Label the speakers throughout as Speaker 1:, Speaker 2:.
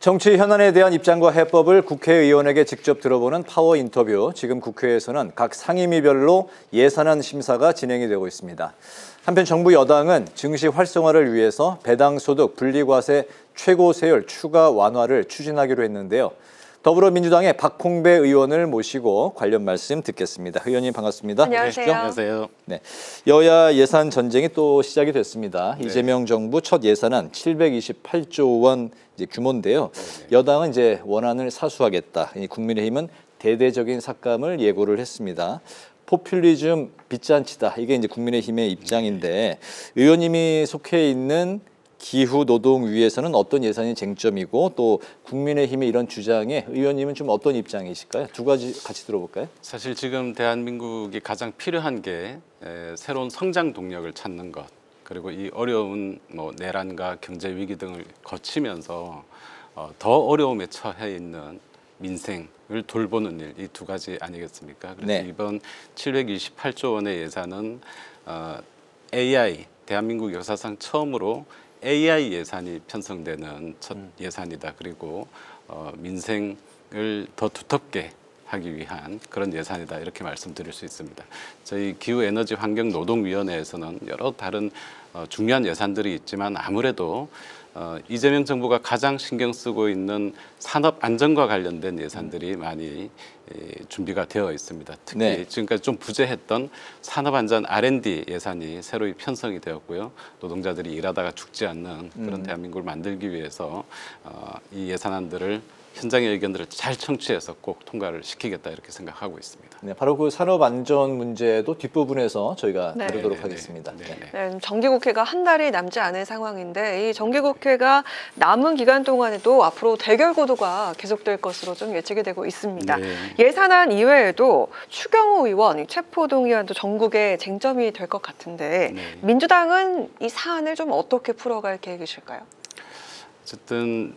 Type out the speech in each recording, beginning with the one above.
Speaker 1: 정치 현안에 대한 입장과 해법을 국회의원에게 직접 들어보는 파워 인터뷰. 지금 국회에서는 각 상임위별로 예산안 심사가 진행이 되고 있습니다. 한편 정부 여당은 증시 활성화를 위해서 배당소득 분리과세 최고 세율 추가 완화를 추진하기로 했는데요. 더불어민주당의 박홍배 의원을 모시고 관련 말씀 듣겠습니다. 의원님 반갑습니다.
Speaker 2: 안녕하세요.
Speaker 3: 안녕하세요.
Speaker 1: 네, 여야 예산 전쟁이 또 시작이 됐습니다.
Speaker 3: 네.
Speaker 1: 이재명 정부 첫 예산안 728조 원 이제 규모인데요. 여당은 이제 원안을 사수하겠다. 국민의힘은 대대적인 삭감을 예고를 했습니다. 포퓰리즘 빚잔치다. 이게 이제 국민의힘의 입장인데 의원님이 속해 있는 기후노동위에서는 어떤 예산이 쟁점이고 또 국민의힘의 이런 주장에 의원님은 좀 어떤 입장이실까요? 두 가지 같이 들어볼까요?
Speaker 3: 사실 지금 대한민국이 가장 필요한 게 새로운 성장 동력을 찾는 것, 그리고 이 어려운 내란과 경제 위기 등을 거치면서 더 어려움에 처해 있는 민생을 돌보는 일, 이 두 가지 아니겠습니까? 그래서
Speaker 1: 네.
Speaker 3: 이번 728조 원의 예산은 AI, 대한민국 역사상 처음으로 AI 예산이 편성되는 첫 예산이다. 그리고 민생을 더 두텁게 하기 위한 그런 예산이다. 이렇게 말씀드릴 수 있습니다. 저희 기후에너지환경노동위원회에서는 여러 다른 중요한 예산들이 있지만 아무래도 이재명 정부가 가장 신경 쓰고 있는 산업 안전과 관련된 예산들이 많이 준비가 되어 있습니다. 특히
Speaker 1: 네.
Speaker 3: 지금까지 좀 부재했던 산업안전 R&D 예산이 새로 편성이 되었고요. 노동자들이 일하다가 죽지 않는 그런 대한민국을 만들기 위해서 이 예산안들을 현장의 의견들을 잘 청취해서 꼭 통과를 시키겠다 이렇게 생각하고 있습니다.
Speaker 1: 네, 바로 그 산업 안전 문제도 뒷부분에서 저희가
Speaker 2: 네.
Speaker 1: 다루도록
Speaker 3: 네,
Speaker 1: 하겠습니다.
Speaker 3: 네,
Speaker 1: 네.
Speaker 3: 네.
Speaker 2: 네, 정기국회가 한 달이 남지 않은 상황인데 이 정기국회가 남은 기간 동안에도 앞으로 대결 구도가 계속될 것으로 좀 예측이 되고 있습니다.
Speaker 3: 네.
Speaker 2: 예산안 이외에도 추경호 의원 체포동의안도 전국의 쟁점이 될 것 같은데
Speaker 3: 네.
Speaker 2: 민주당은 이 사안을 좀 어떻게 풀어갈 계획이실까요?
Speaker 3: 어쨌든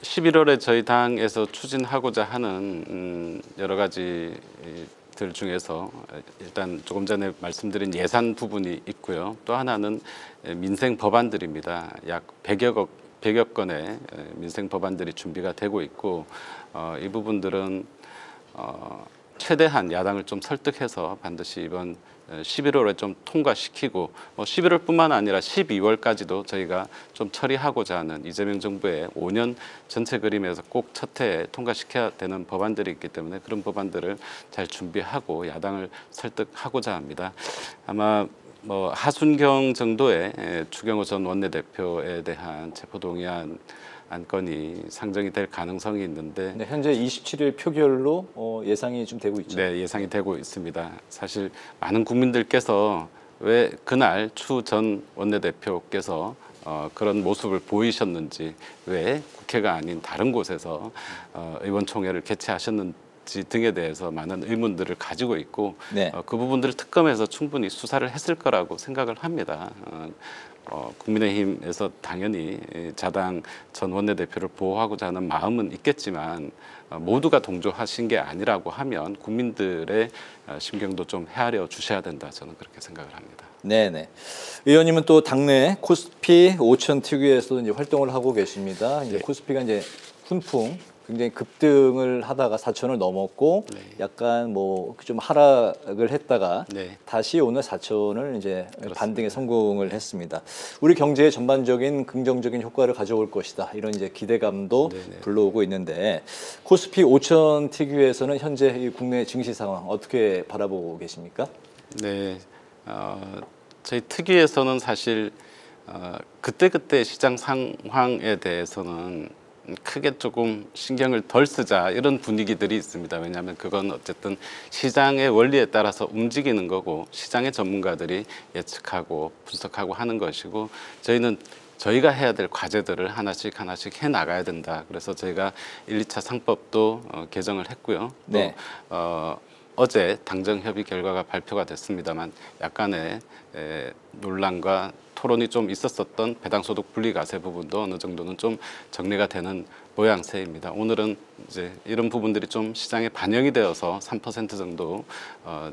Speaker 3: 11월에 저희 당에서 추진하고자 하는 여러 가지들 중에서 일단 조금 전에 말씀드린 예산 부분이 있고요. 또 하나는 민생 법안들입니다. 약 100여 건의 민생 법안들이 준비가 되고 있고 이 부분들은 최대한 야당을 좀 설득해서 반드시 이번 11월에 좀 통과시키고 11월뿐만 아니라 12월까지도 저희가 좀 처리하고자 하는 이재명 정부의 5년 전체 그림에서 꼭 첫 해에 통과시켜야 되는 법안들이 있기 때문에 그런 법안들을 잘 준비하고 야당을 설득하고자 합니다. 아마 하순경 정도의 추경호 전 원내대표에 대한 체포동의안 안건이 상정이 될 가능성이 있는데
Speaker 1: 네, 현재 27일 표결로 예상이 좀 되고 있죠.
Speaker 3: 네, 예상이 되고 있습니다. 사실 많은 국민들께서 왜 그날 추 전 원내대표께서 그런 모습을 보이셨는지, 왜 국회가 아닌 다른 곳에서 의원총회를 개최하셨는지 등에 대해서 많은 의문들을 가지고 있고
Speaker 1: 네.
Speaker 3: 그 부분들을 특검에서 충분히 수사를 했을 거라고 생각을 합니다. 국민의힘에서 당연히 자당 전 원내대표를 보호하고자 하는 마음은 있겠지만 모두가 동조하신 게 아니라고 하면 국민들의 심경도 좀 헤아려 주셔야 된다. 저는 그렇게 생각을 합니다.
Speaker 1: 네네. 의원님은 또 당내 코스피 5천 특위에서도 이제 활동을 하고 계십니다. 이제
Speaker 3: 네.
Speaker 1: 코스피가 이제 훈풍 굉장히 급등을 하다가 4천을 넘었고
Speaker 3: 네.
Speaker 1: 약간 좀 하락을 했다가
Speaker 3: 네.
Speaker 1: 다시 오늘 4천을 이제
Speaker 3: 그렇습니다.
Speaker 1: 반등에 성공을 했습니다. 우리 경제에 전반적인 긍정적인 효과를 가져올 것이다. 이런 이제 기대감도
Speaker 3: 네네.
Speaker 1: 불러오고 있는데 코스피 5천 특위에서는 현재 이 국내 증시 상황 어떻게 바라보고 계십니까?
Speaker 3: 네, 저희 특위에서는 사실 그때그때 시장 상황에 대해서는 크게 조금 신경을 덜 쓰자 이런 분위기들이 있습니다. 왜냐하면 그건 어쨌든 시장의 원리에 따라서 움직이는 거고 시장의 전문가들이 예측하고 분석하고 하는 것이고 저희는 저희가 해야 될 과제들을 하나씩 해 나가야 된다. 그래서 저희가 1, 2차 상법도 개정을 했고요. 또
Speaker 1: 네.
Speaker 3: 어제 당정 협의 결과가 발표가 됐습니다만 약간의 논란과 토론이 좀 있었었던 배당소득 분리과세 부분도 어느 정도는 좀 정리가 되는 모양새입니다. 오늘은 이제 이런 부분들이 좀 시장에 반영이 되어서 3% 정도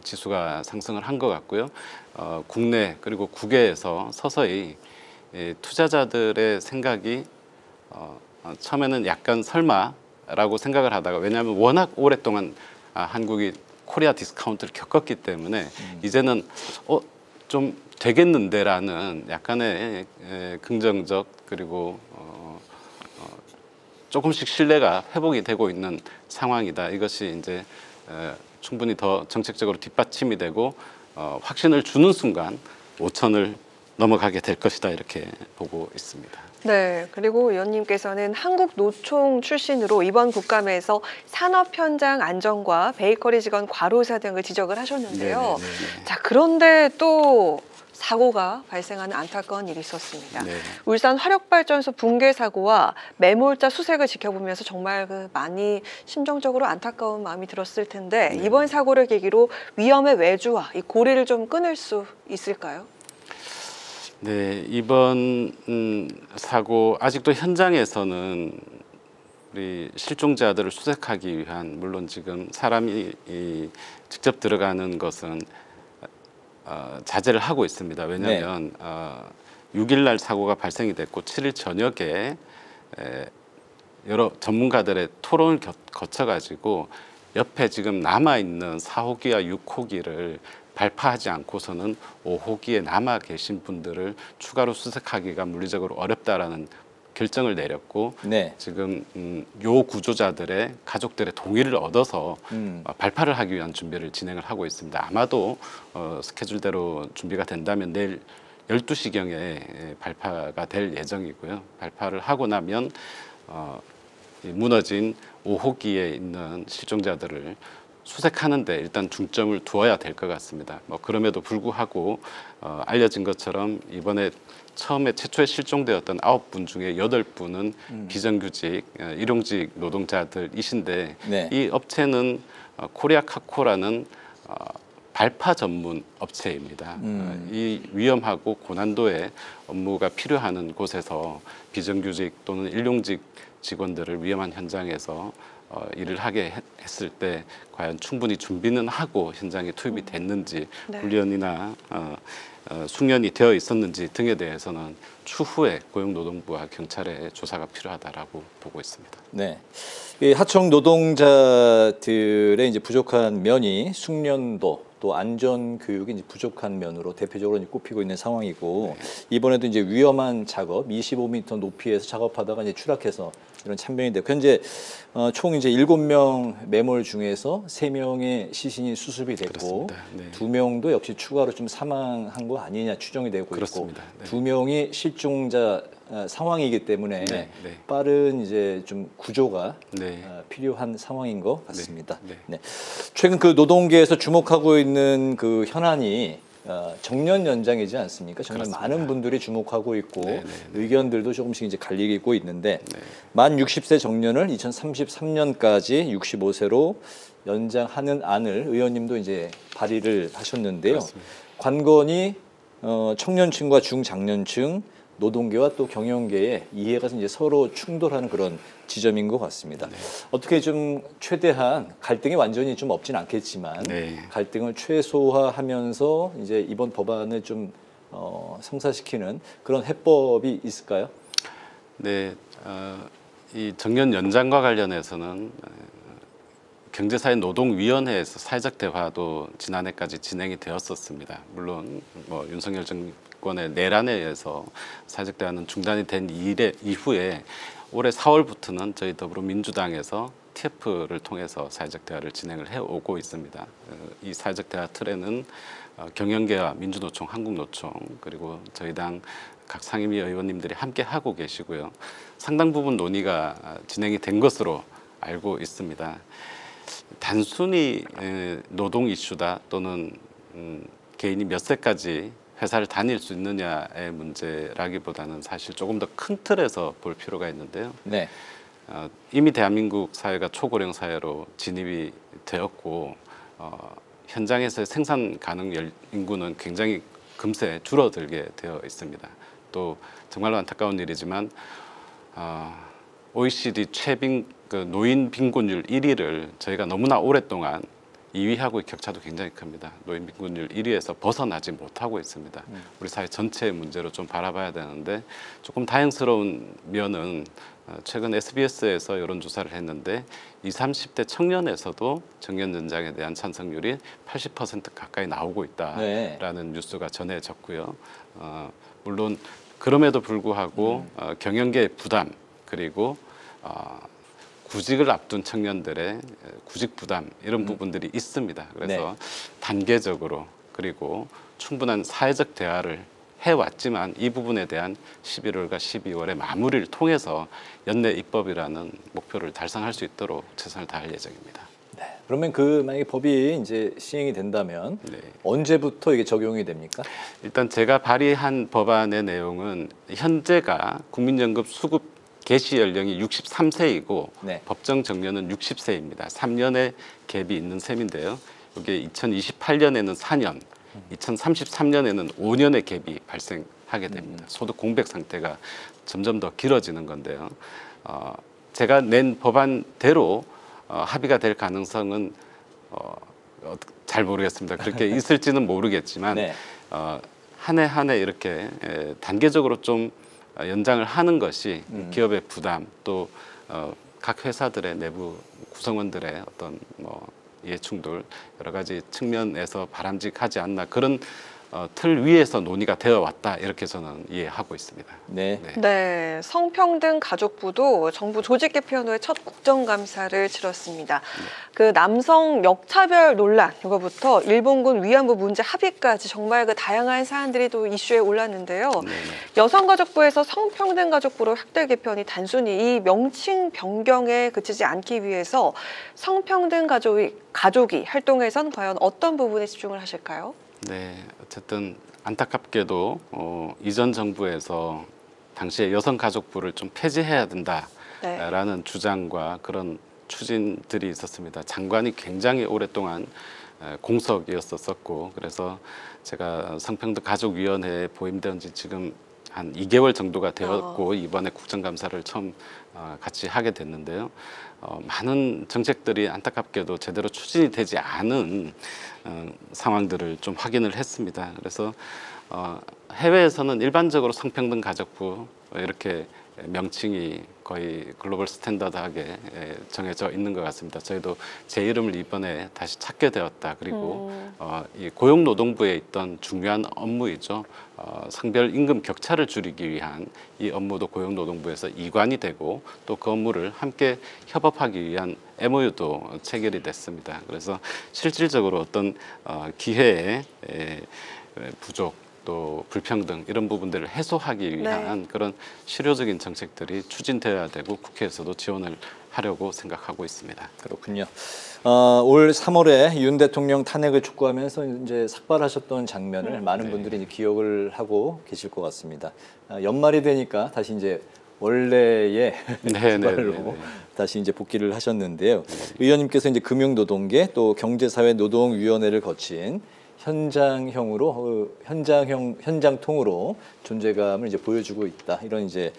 Speaker 3: 지수가 상승을 한 것 같고요. 국내 그리고 국외에서 서서히 투자자들의 생각이 처음에는 약간 설마라고 생각을 하다가, 왜냐하면 워낙 오랫동안 한국이 코리아 디스카운트를 겪었기 때문에 이제는 좀 되겠는데라는 약간의 긍정적, 그리고 조금씩 신뢰가 회복이 되고 있는 상황이다. 이것이 이제 충분히 더 정책적으로 뒷받침이 되고 확신을 주는 순간 5천을 넘어가게 될 것이다, 이렇게 보고 있습니다.
Speaker 2: 네, 그리고 의원님께서는 한국노총 출신으로 이번 국감에서 산업 현장 안전과 베이커리 직원 과로사 등을 지적을 하셨는데요.
Speaker 3: 네네네네.
Speaker 2: 자, 그런데 또 사고가 발생하는 안타까운 일이 있었습니다.
Speaker 3: 네.
Speaker 2: 울산 화력발전소 붕괴 사고와 매몰자 수색을 지켜보면서 정말 많이 심정적으로 안타까운 마음이 들었을 텐데,
Speaker 3: 네.
Speaker 2: 이번 사고를 계기로 위험의 외주와 이 고리를 좀 끊을 수 있을까요?
Speaker 3: 네, 이번 사고 아직도 현장에서는 우리 실종자들을 수색하기 위한, 물론 지금 사람이 직접 들어가는 것은 자제를 하고 있습니다. 왜냐하면 6일 날 사고가 발생이 됐고 7일 저녁에 여러 전문가들의 토론을 거쳐가지고 옆에 지금 남아있는 4호기와 6호기를 발파하지 않고서는 5호기에 남아 계신 분들을 추가로 수색하기가 물리적으로 어렵다라는 결정을 내렸고,
Speaker 1: 네.
Speaker 3: 지금 요 구조자들의 가족들의 동의를 얻어서 발파를 하기 위한 준비를 진행을 하고 있습니다. 아마도 스케줄대로 준비가 된다면 내일 12시경에 발파가 될 예정이고요. 발파를 하고 나면 이 무너진 5호기에 있는 실종자들을 수색하는데 일단 중점을 두어야 될 것 같습니다. 그럼에도 불구하고 알려진 것처럼 이번에 처음에 최초에 실종되었던 9분 중에 8분은 비정규직, 일용직 노동자들이신데,
Speaker 1: 네.
Speaker 3: 이 업체는 코리아 카코라는 발파 전문 업체입니다. 이 위험하고 고난도의 업무가 필요한 곳에서 비정규직 또는 일용직 직원들을 위험한 현장에서 일을 하게 했을 때 과연 충분히 준비는 하고 현장에 투입이 됐는지,
Speaker 2: 네.
Speaker 3: 훈련이나 숙련이 되어 있었는지 등에 대해서는 추후에 고용노동부와 경찰의 조사가 필요하다라고 보고 있습니다.
Speaker 1: 네. 이 하청 노동자들의 이제 부족한 면이 숙련도 또 안전 교육이 이제 부족한 면으로 대표적으로 이제 꼽히고 있는 상황이고, 이번에도 이제 위험한 작업 25m 높이에서 작업하다가 이제 추락해서 이런 참변이 됐고, 현재 총 이제 7명 매몰 중에서 3명의 시신이 수습이 됐고,
Speaker 3: 그렇습니다. 네.
Speaker 1: 2명도 역시 추가로 좀 사망한 거 아니냐 추정이 되고
Speaker 3: 그렇습니다.
Speaker 1: 있고,
Speaker 3: 네.
Speaker 1: 2명이 실종자 상황이기 때문에
Speaker 3: 네, 네.
Speaker 1: 빠른 이제 좀 구조가
Speaker 3: 네.
Speaker 1: 필요한 상황인 것 같습니다.
Speaker 3: 네.
Speaker 1: 네. 최근 그 노동계에서 주목하고 있는 그 현안이 정년 연장이지 않습니까? 정말
Speaker 3: 그렇습니다.
Speaker 1: 많은 분들이 주목하고 있고
Speaker 3: 네, 네, 네.
Speaker 1: 의견들도 조금씩 이제 갈리고 있는데,
Speaker 3: 네.
Speaker 1: 만 60세 정년을 2033년까지 65세로 연장하는 안을 의원님도 이제 발의를 하셨는데요.
Speaker 3: 그렇습니다.
Speaker 1: 관건이 청년층과 중장년층, 노동계와 또 경영계의 이해가 이제 서로 충돌하는 그런 지점인 것 같습니다.
Speaker 3: 네.
Speaker 1: 어떻게 좀 최대한 갈등이 완전히 좀 없진 않겠지만
Speaker 3: 네.
Speaker 1: 갈등을 최소화하면서 이제 이번 법안을 좀 성사시키는 그런 해법이 있을까요?
Speaker 3: 네, 이 정년 연장과 관련해서는 경제사회 노동위원회에서 사회적 대화도 지난해까지 진행이 되었었습니다. 물론 윤석열 정권의 내란에 의해서 사회적 대화는 중단이 된 이후에 올해 4월부터는 저희 더불어민주당에서 TF를 통해서 사회적 대화를 진행을 해오고 있습니다. 이 사회적 대화 틀에는 경영계와 민주노총, 한국노총, 그리고 저희 당 각 상임위 의원님들이 함께 하고 계시고요. 상당 부분 논의가 진행이 된 것으로 알고 있습니다. 단순히 노동 이슈다 또는 개인이 몇 세까지 회사를 다닐 수 있느냐의 문제라기보다는 사실 조금 더 큰 틀에서 볼 필요가 있는데요.
Speaker 1: 네.
Speaker 3: 이미 대한민국 사회가 초고령 사회로 진입이 되었고 현장에서의 생산 가능 인구는 굉장히 금세 줄어들게 되어 있습니다. 또 정말로 안타까운 일이지만 OECD 노인 빈곤율 1위를 저희가 너무나 오랫동안 2위하고의 격차도 굉장히 큽니다. 노인 빈곤율 1위에서 벗어나지 못하고 있습니다. 우리 사회 전체의 문제로 좀 바라봐야 되는데, 조금 다행스러운 면은 최근 SBS에서 여론조사를 했는데 20, 30대 청년에서도 정년 연장에 대한 찬성률이 80% 가까이 나오고 있다라는 뉴스가 전해졌고요. 물론 그럼에도 불구하고 경영계의 부담 그리고 구직을 앞둔 청년들의 구직 부담 이런 부분들이 있습니다. 그래서 단계적으로 그리고 충분한 사회적 대화를 해왔지만 이 부분에 대한 11월과 12월의 마무리를 통해서 연내 입법이라는 목표를 달성할 수 있도록 최선을 다할 예정입니다.
Speaker 1: 네. 그러면 그 만약에 법이 이제 시행이 된다면 언제부터 이게 적용이 됩니까?
Speaker 3: 일단 제가 발의한 법안의 내용은 현재가 국민연금 수급 개시 연령이 63세이고 법정 정년은 60세입니다. 3년의 갭이 있는 셈인데요. 이게 2028년에는 4년, 2033년에는 5년의 갭이 발생하게 됩니다. 소득 공백 상태가 점점 더 길어지는 건데요. 제가 낸 법안대로 합의가 될 가능성은 잘 모르겠습니다. 그렇게 있을지는 모르겠지만 한 해 한 해 이렇게 단계적으로 좀 연장을 하는 것이 기업의 부담 또 각 회사들의 내부 구성원들의 어떤 이해충돌 여러 가지 측면에서 바람직하지 않나 그런 틀 위에서 논의가 되어 왔다 이렇게 저는 이해하고 있습니다.
Speaker 2: 네, 성평등 가족부도 정부 조직 개편 후에 첫 국정감사를 치렀습니다. 그 남성 역차별 논란 이거부터 일본군 위안부 문제 합의까지 정말 그 다양한 사안들이 또 이슈에 올랐는데요. 여성가족부에서 성평등 가족부로 확대 개편이 단순히 이 명칭 변경에 그치지 않기 위해서 성평등 가족이 활동에선 과연 어떤 부분에 집중을 하실까요?
Speaker 3: 네, 어쨌든 안타깝게도 이전 정부에서 당시에 여성가족부를 좀 폐지해야 된다라는 주장과 그런 추진들이 있었습니다. 장관이 굉장히 오랫동안 공석이었었고 그래서 제가 성평등가족위원회에 보임된 지 지금 한 2개월 정도가 되었고 이번에 국정감사를 처음 같이 하게 됐는데요. 많은 정책들이 안타깝게도 제대로 추진이 되지 않은 상황들을 좀 확인을 했습니다. 그래서 해외에서는 일반적으로 성평등 가족부 이렇게 명칭이 거의 글로벌 스탠다드하게 정해져 있는 것 같습니다. 저희도 제 이름을 이번에 다시 찾게 되었다. 그리고 이 고용노동부에 있던 중요한 업무이죠. 성별 임금 격차를 줄이기 위한 이 업무도 고용노동부에서 이관이 되고 또 그 업무를 함께 협업하기 위한 MOU도 체결이 됐습니다. 그래서 실질적으로 어떤 기회의 부족 또 불평등 이런 부분들을 해소하기 위한 그런 실효적인 정책들이 추진되어야 되고 국회에서도 지원을 하려고 생각하고 있습니다.
Speaker 1: 그렇군요. 올 3월에 윤 대통령 탄핵을 촉구하면서 이제 삭발하셨던 장면을 많은 분들이 이제 기억을 하고 계실 것 같습니다. 연말이 되니까 다시 이제 원래의 삭발로 다시 이제 복귀를 하셨는데요. 의원님께서 이제 금융노동계 또 경제사회노동위원회를 거친 현장통으로 존재감을 이제 보여주고 있다. 이런 이제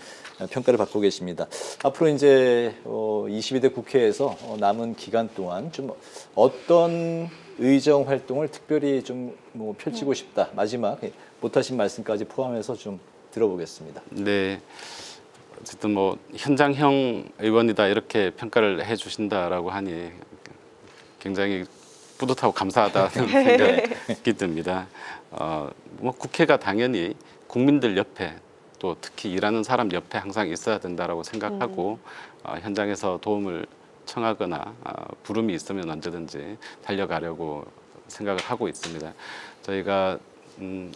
Speaker 1: 평가를 받고 계십니다. 앞으로 이제 22대 국회에서 남은 기간 동안 좀 어떤 의정 활동을 특별히 좀 펼치고 싶다. 마지막 못하신 말씀까지 포함해서 좀 들어보겠습니다.
Speaker 3: 네. 어쨌든 현장형 의원이다 이렇게 평가를 해주신다라고 하니 굉장히 뿌듯하고 감사하다는 생각이 듭니다. 국회가 당연히 국민들 옆에 또 특히 일하는 사람 옆에 항상 있어야 된다라고 생각하고 현장에서 도움을 청하거나 부름이 있으면 언제든지 달려가려고 생각을 하고 있습니다. 저희가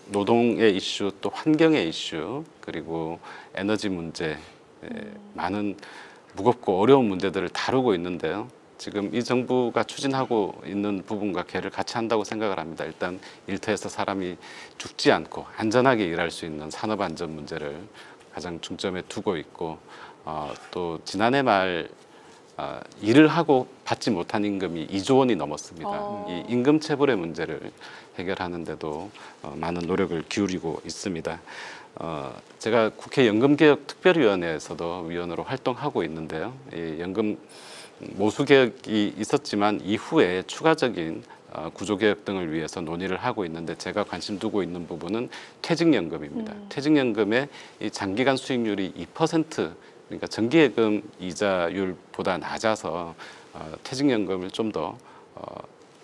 Speaker 3: 노동의 이슈 또 환경의 이슈 그리고 에너지 문제 많은 무겁고 어려운 문제들을 다루고 있는데요. 지금 이 정부가 추진하고 있는 부분과 개를 같이 한다고 생각을 합니다. 일단 일터에서 사람이 죽지 않고 안전하게 일할 수 있는 산업안전 문제를 가장 중점에 두고 있고 또 지난해 말 일을 하고 받지 못한 임금이 2조 원이 넘었습니다. 이 임금 체불의 문제를 해결하는데도 많은 노력을 기울이고 있습니다. 제가 국회 연금개혁특별위원회에서도 위원으로 활동하고 있는데요. 이 연금 모수개혁이 있었지만 이후에 추가적인 구조개혁 등을 위해서 논의를 하고 있는데 제가 관심 두고 있는 부분은 퇴직연금입니다. 퇴직연금의 이 장기간 수익률이 2% 그러니까 정기예금 이자율보다 낮아서 퇴직연금을 좀 더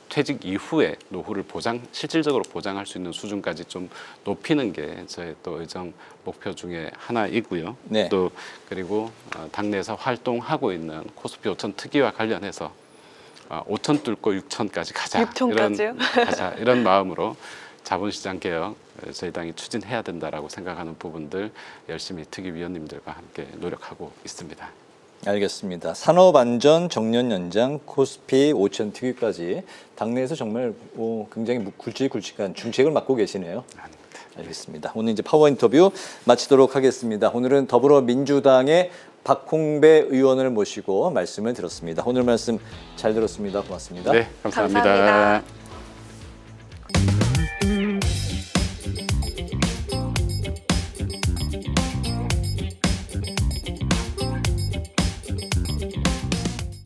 Speaker 3: 퇴직 이후에 노후를 실질적으로 보장할 수 있는 수준까지 좀 높이는 게 저의 또 의정 목표 중에 하나이고요.
Speaker 1: 네.
Speaker 3: 또 그리고 당내에서 활동하고 있는 코스피 5천 특위와 관련해서 5천 뚫고 6천까지 가자.
Speaker 2: 6천까지요?
Speaker 3: 이런 마음으로 자본시장 개혁 저희 당이 추진해야 된다라고 생각하는 부분들 열심히 특위위원님들과 함께 노력하고 있습니다.
Speaker 1: 알겠습니다. 산업안전 정년 연장 코스피 5천 특위까지 당내에서 정말 굉장히 굵직굵직한 중책을 맡고 계시네요.
Speaker 3: 아닙니다.
Speaker 1: 알겠습니다. 오늘 이제 파워 인터뷰 마치도록 하겠습니다. 오늘은 더불어민주당의 박홍배 의원을 모시고 말씀을 들었습니다. 오늘 말씀 잘 들었습니다. 고맙습니다.
Speaker 3: 네, 감사합니다.
Speaker 2: 감사합니다.